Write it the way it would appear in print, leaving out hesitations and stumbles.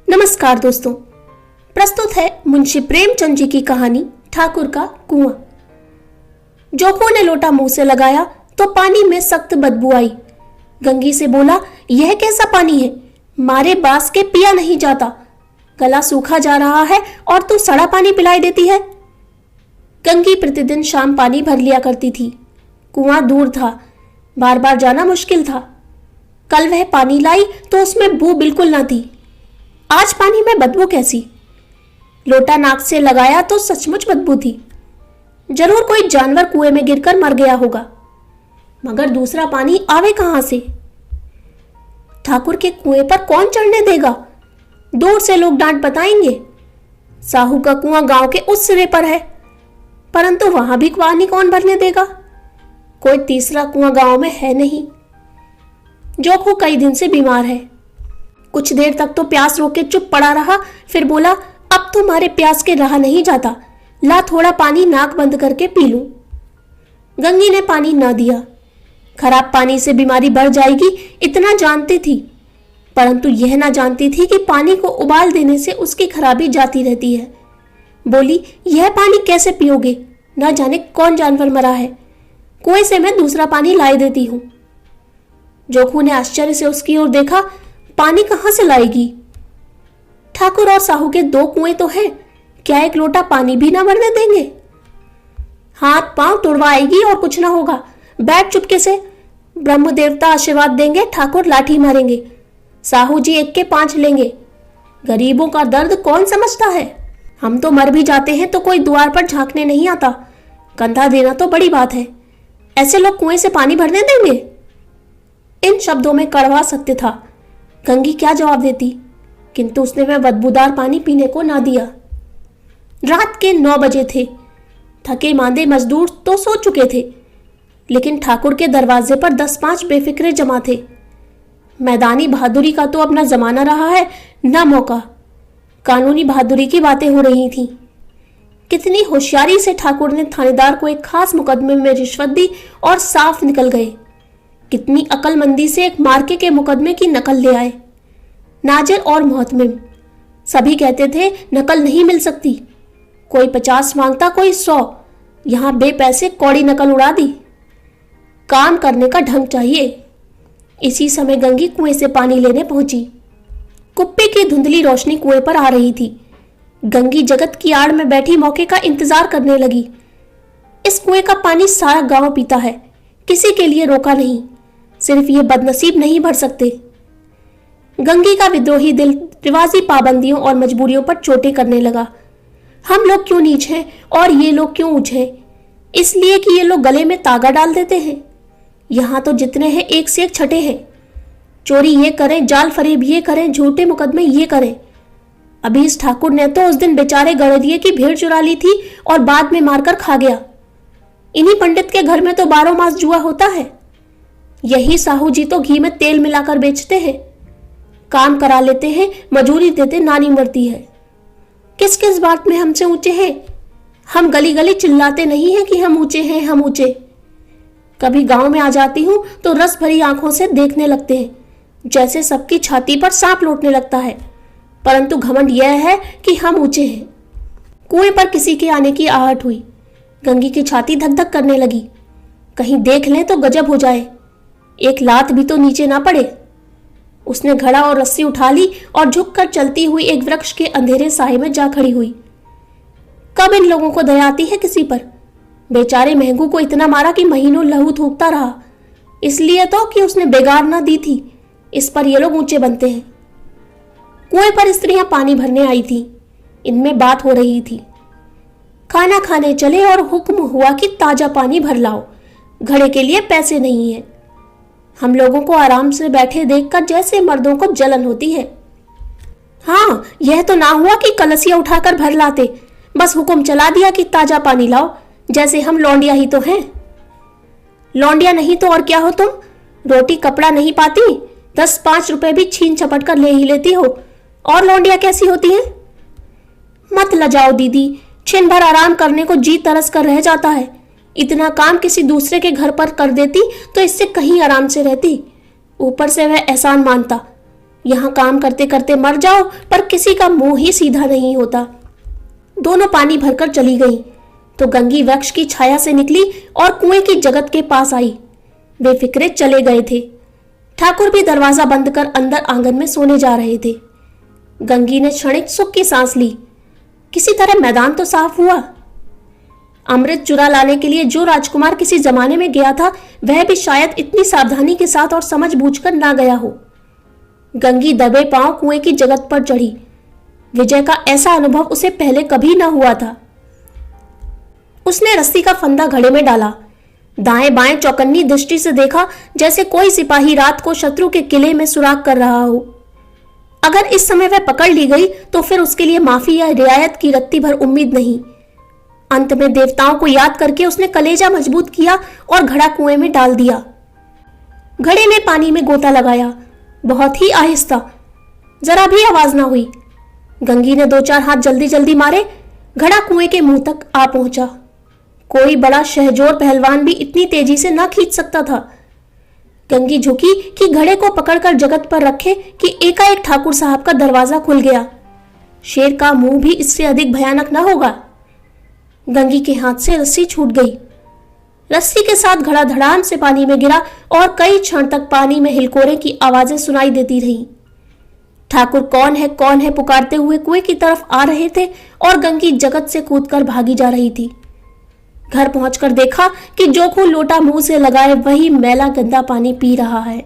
नमस्कार दोस्तों, प्रस्तुत है मुंशी प्रेमचंद जी की कहानी ठाकुर का कुआं। जोखू ने लोटा मुंह से लगाया तो पानी में सख्त बदबू आई। गंगी से बोला, यह कैसा पानी है? मारे बास के पिया नहीं जाता। गला सूखा जा रहा है और तू सड़ा पानी पिलाई देती है। गंगी प्रतिदिन शाम पानी भर लिया करती थी। कुआं दूर था, बार बार जाना मुश्किल था। कल वह पानी लाई तो उसमें बू बिल्कुल ना थी। आज पानी में बदबू कैसी? लोटा नाक से लगाया तो सचमुच बदबू थी। जरूर कोई जानवर कुएं में गिरकर मर गया होगा, मगर दूसरा पानी आवे कहां से? ठाकुर के कुएं पर कौन चढ़ने देगा? दूर से लोग डांट बताएंगे। साहू का कुआं गांव के उस सिरे पर है, परंतु वहां भी पानी कौन भरने देगा? कोई तीसरा कुआं गांव में है नहीं। जोखू कई दिन से बीमार है। कुछ देर तक तो प्यास रोक के चुप पड़ा रहा, फिर बोला, अब तुम्हारे प्यास के रहा नहीं जाता, ला थोड़ा पानी नाक बंद करके पी लूं। गंगी ने पानी न दिया। खराब पानी से बीमारी बढ़ जाएगी इतना जानती थी, परंतु यह ना जानती थी कि पानी को उबाल देने से उसकी खराबी जाती रहती है। बोली, यह पानी कैसे पियोगे? ना जाने कौन जानवर मरा है। कुएं से मैं दूसरा पानी लाई देती हूं। जोखू ने आश्चर्य से उसकी ओर देखा। पानी कहां से लाएगी? ठाकुर और साहू के दो कुएं तो हैं, क्या एक लोटा पानी भी ना भरने देंगे? हाथ पांव तुड़वाएगी और कुछ ना होगा। बैठ चुपके से, ब्रह्म देवता आशीर्वाद देंगे, ठाकुर लाठी मारेंगे, साहू जी 1 के 5 लेंगे। गरीबों का दर्द कौन समझता है? हम तो मर भी जाते हैं तो कोई द्वार पर झांकने नहीं आता। कंधा देना तो बड़ी बात है, ऐसे लोग कुएं से पानी भरने देंगे? इन शब्दों में कड़वा सत्य था। गंगी क्या जवाब देती, किंतु उसने वह बदबूदार पानी पीने को ना दिया। रात के 9 बजे थे। थके मांदे मजदूर तो सो चुके थे, लेकिन ठाकुर के दरवाजे पर 10-5 बेफिक्रे जमा थे। मैदानी बहादुरी का तो अपना जमाना रहा है, ना मौका। कानूनी बहादुरी की बातें हो रही थीं। कितनी होशियारी से ठाकुर ने थानेदार को एक खास मुकदमे में रिश्वत दी और साफ निकल गए। कितनी अकलमंदी से एक मार्के के मुकदमे की नकल ले आए। नाजिर और मोहतमिम सभी कहते थे नकल नहीं मिल सकती। कोई 50 मांगता, कोई 100। यहां बेपैसे कौड़ी नकल उड़ा दी। काम करने का ढंग चाहिए। इसी समय गंगी कुएं से पानी लेने पहुंची। कुप्पे की धुंधली रोशनी कुएं पर आ रही थी। गंगी जगत की आड़ में बैठी मौके का इंतजार करने लगी। इस कुएं का पानी सारा गांव पीता है, किसी के लिए रोका नहीं। सिर्फ ये बदनसीब नहीं भर सकते। गंगी का विद्रोही दिल रिवाजी पाबंदियों और मजबूरियों पर चोटें करने लगा। हम लोग क्यों नीच हैं और ये लोग क्यों ऊंच हैं? इसलिए कि ये लोग गले में तागा डाल देते हैं। यहां तो जितने हैं एक से एक छठे हैं। चोरी ये करें, जाल फरेब ये करें, झूठे मुकदमे ये करें। अभी इस ठाकुर ने तो उस दिन बेचारे गड़रिये की भेड़ चुरा ली थी और बाद में मारकर खा गया। इन्हीं पंडित के घर में तो 12 मास जुआ होता है। यही साहू जी तो घी में तेल मिलाकर बेचते हैं। काम करा लेते हैं, मजूरी देते नानी मरती है। किस किस बात में हमसे ऊंचे हैं? हम गली गली चिल्लाते नहीं हैं कि हम ऊंचे हैं, हम ऊंचे। कभी गांव में आ जाती हूं तो रस भरी आंखों से देखने लगते हैं, जैसे सबकी छाती पर सांप लौटने लगता है। परंतु घमंड यह है कि हम ऊंचे हैं। कुएं पर किसी के आने की आहट हुई। गंगी की छाती धक धक करने लगी। कहीं देख लें तो गजब हो जाए, एक लात भी तो नीचे ना पड़े। उसने घड़ा और रस्सी उठा ली और झुककर चलती हुई एक वृक्ष के अंधेरे साए में जा खड़ी हुई। कब इन लोगों को दया आती है किसी पर? बेचारे महंगू को इतना मारा कि महीनों लहू थूकता रहा, इसलिए तो कि उसने बेगार ना दी थी। इस पर ये लोग ऊंचे बनते हैं। कुएं पर स्त्रियां पानी भरने आई थी। इनमें बात हो रही थी। खाना खाने चले और हुक्म हुआ कि ताजा पानी भर लाओ, घड़े के लिए पैसे नहीं है। हम लोगों को आराम से बैठे देखकर जैसे मर्दों को जलन होती है। हाँ, यह तो ना हुआ कि कलसिया उठाकर भर लाते, बस हुक्म चला दिया कि ताजा पानी लाओ, जैसे हम लौंडिया ही तो हैं। लौंडिया नहीं तो और क्या हो तुम? रोटी कपड़ा नहीं पाती, 10-5 रुपए भी छीन छपट कर ले ही लेती हो, और लौंडिया कैसी होती है? मत लजाओ दीदी, छिन भर आराम करने को जी तरस कर रह जाता है। इतना काम किसी दूसरे के घर पर कर देती तो इससे कहीं आराम से रहती। ऊपर से वह एहसान मानता। यहाँ काम करते करते मर जाओ, पर किसी का मुंह ही सीधा नहीं होता। दोनों पानी भरकर चली गईं, तो गंगी वृक्ष की छाया से निकली और कुएं की जगत के पास आई। वे फिक्रे चले गए थे। ठाकुर भी दरवाजा बंद कर अंदर आंगन में सोने जा रहे थे। गंगी ने क्षणिक सुख की सांस ली। किसी तरह मैदान तो साफ हुआ। अमृत चुरा लाने के लिए जो राजकुमार किसी जमाने में गया था, वह भी शायद इतनी सावधानी के साथ और समझ बूझकर ना गया हो। गंगी दबे पांव कुएं की जगत पर चढ़ी। विजय का ऐसा अनुभव उसे पहले कभी ना हुआ था। उसने रस्सी का फंदा घड़े में डाला, दाएं बाएं चौकन्नी दृष्टि से देखा, जैसे कोई सिपाही रात को शत्रु के किले में सुराग कर रहा हो। अगर इस समय वह पकड़ ली गई तो फिर उसके लिए माफी या रियायत की रत्ती भर उम्मीद नहीं। अंत में देवताओं को याद करके उसने कलेजा मजबूत किया और घड़ा कुएं में डाल दिया। घड़े में पानी में गोता लगाया, बहुत ही आहिस्ता, जरा भी आवाज ना हुई। गंगी ने 2-4 हाथ जल्दी जल्दी मारे, घड़ा कुएं के मुंह तक आ पहुंचा। कोई बड़ा शहजोर पहलवान भी इतनी तेजी से ना खींच सकता था। गंगी झुकी कि घड़े को पकड़कर जगत पर रखे कि एकाएक ठाकुर साहब का दरवाजा खुल गया। शेर का मुंह भी इससे अधिक भयानक ना होगा। गंगी के हाथ से रस्सी छूट गई। रस्सी के साथ घड़ा धड़ाम से पानी में गिरा और कई क्षण तक पानी में हिलकोरे की आवाजें सुनाई देती रहीं। ठाकुर कौन है पुकारते हुए कुएं की तरफ आ रहे थे और गंगी जगत से कूदकर भागी जा रही थी। घर पहुंचकर देखा कि जोखू लोटा मुंह से लगाए वही मैला गंदा पानी पी रहा है।